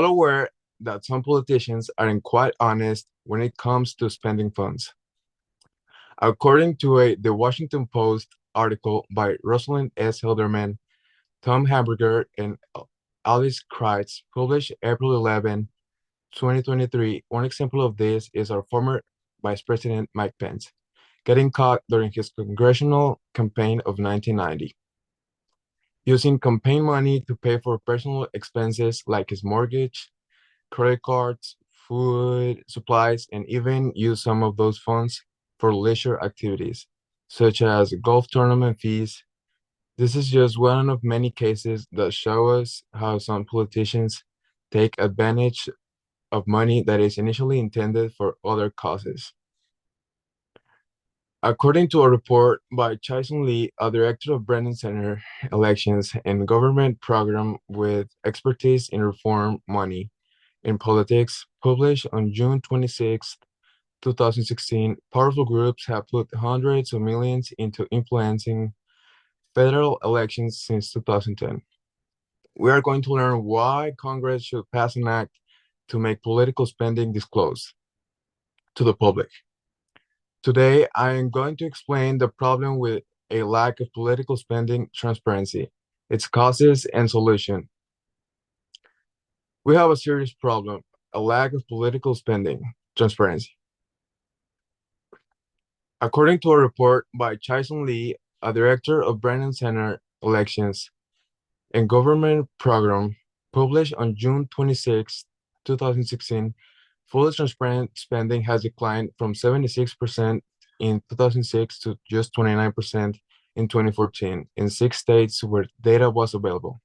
Aware that some politicians aren't quite honest when it comes to spending funds. According to a The Washington Post article by Rosalind S. Hilderman, Tom Hamburger, and Alice Kreitz, published April 11, 2023, one example of this is our former Vice President Mike Pence getting caught during his congressional campaign of 1990, using campaign money to pay for personal expenses like his mortgage, credit cards, food, supplies, and even use some of those funds for leisure activities, such as golf tournament fees. This is just one of many cases that show us how some politicians take advantage of money that is initially intended for other causes. According to a report by Chaison Lee, a director of Brennan Center Elections and Government Program with expertise in reform money in politics, published on June 26, 2016, powerful groups have put hundreds of millions into influencing federal elections since 2010. We are going to learn why Congress should pass an act to make political spending disclosed to the public. Today, I am going to explain the problem with a lack of political spending transparency, its causes and solution. We have a serious problem, a lack of political spending transparency. According to a report by Chaison Lee, a director of Brennan Center Elections and Government Program, published on June 26, 2016, fully transparent spending has declined from 76% in 2006 to just 29% in 2014 in 6 states where data was available,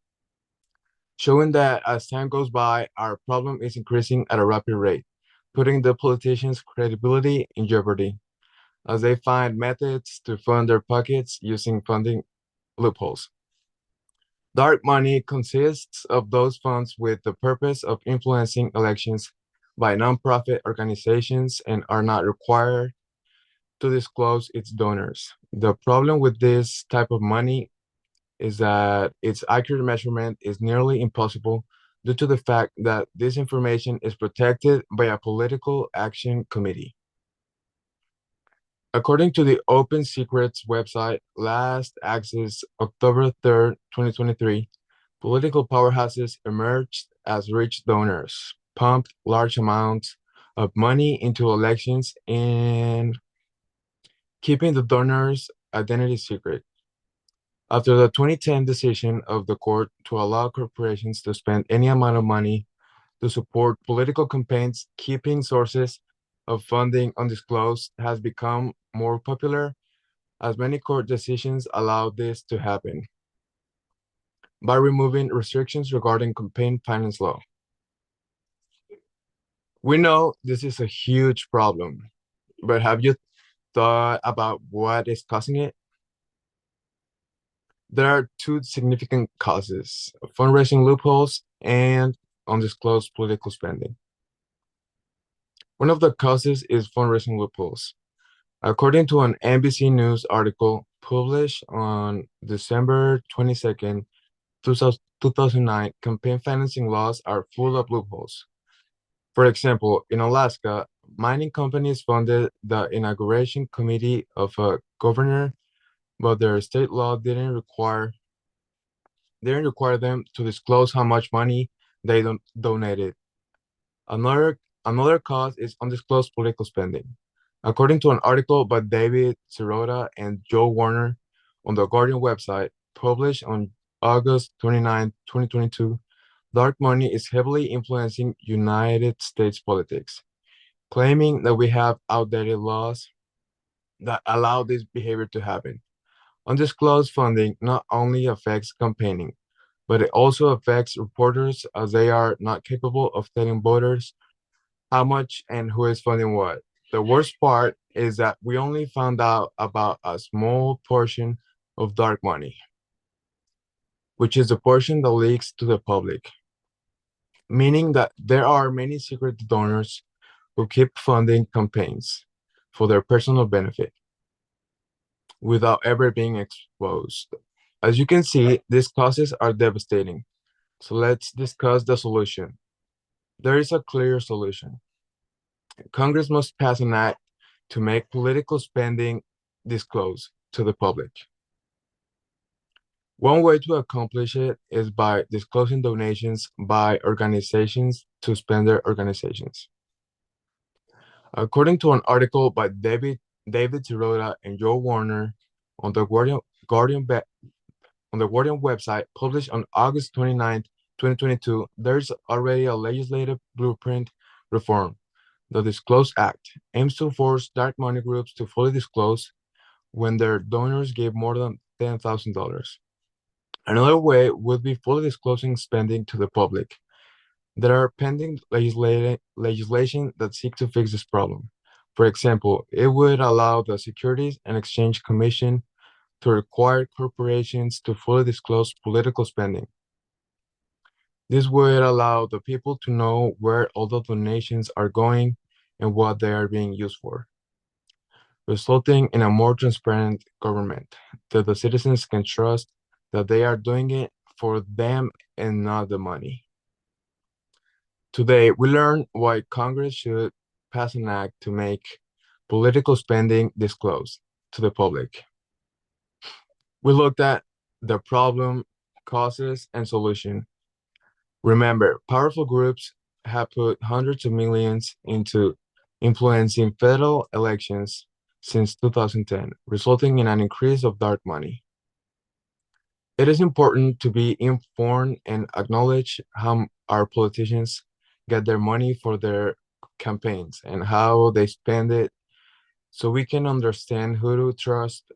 showing that as time goes by, our problem is increasing at a rapid rate, putting the politicians' credibility in jeopardy as they find methods to fund their pockets using funding loopholes. Dark money consists of those funds with the purpose of influencing elections by nonprofit organizations and are not required to disclose its donors. The problem with this type of money is that its accurate measurement is nearly impossible due to the fact that this information is protected by a political action committee. According to the Open Secrets website, last access October 3rd, 2023, political powerhouses emerged as rich donors, pumped large amounts of money into elections and keeping the donors' identity secret. After the 2010 decision of the court to allow corporations to spend any amount of money to support political campaigns, keeping sources of funding undisclosed has become more popular as many court decisions allow this to happen by removing restrictions regarding campaign finance law. We know this is a huge problem, but have you thought about what is causing it? There are two significant causes: fundraising loopholes and undisclosed political spending. One of the causes is fundraising loopholes. According to an NBC News article published on December 22nd, 2009, campaign financing laws are full of loopholes. For example, in Alaska, mining companies funded the inauguration committee of a governor, but their state law didn't require them to disclose how much money they donated. Another cause is undisclosed political spending. According to an article by David Sirota and Joe Warner on the Guardian website, published on August 29, 2022, dark money is heavily influencing United States politics, claiming that we have outdated laws that allow this behavior to happen. Undisclosed funding not only affects campaigning, but it also affects reporters as they are not capable of telling voters how much and who is funding what. The worst part is that we only found out about a small portion of dark money, which is the portion that leaks to the public, meaning that there are many secret donors who keep funding campaigns for their personal benefit without ever being exposed. As you can see, these causes are devastating. So let's discuss the solution. There is a clear solution. Congress must pass an act to make political spending disclosed to the public. One way to accomplish it is by disclosing donations by organizations to spender organizations. According to an article by David Sirota and Joe Warner on the Guardian, on the Guardian website, published on August 29, 2022, there's already a legislative blueprint reform. The Disclose Act aims to force dark money groups to fully disclose when their donors gave more than $10,000. Another way would be fully disclosing spending to the public. There are pending legislation that seek to fix this problem. For example, it would allow the Securities and Exchange Commission to require corporations to fully disclose political spending. This would allow the people to know where all the donations are going and what they are being used for, resulting in a more transparent government that the citizens can trust that they are doing it for them and not the money. Today, we learn why Congress should pass an act to make political spending disclosed to the public. We looked at the problem, causes, and solution. Remember, powerful groups have put hundreds of millions into influencing federal elections since 2010, resulting in an increase of dark money. It is important to be informed and acknowledge how our politicians get their money for their campaigns and how they spend it so we can understand who to trust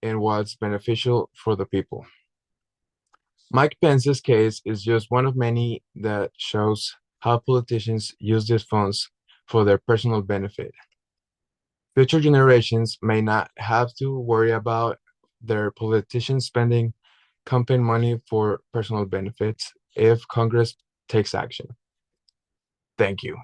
and what's beneficial for the people. Mike Pence's case is just one of many that shows how politicians use these funds for their personal benefit. Future generations may not have to worry about their politicians spending campaign money for personal benefits if Congress takes action. Thank you.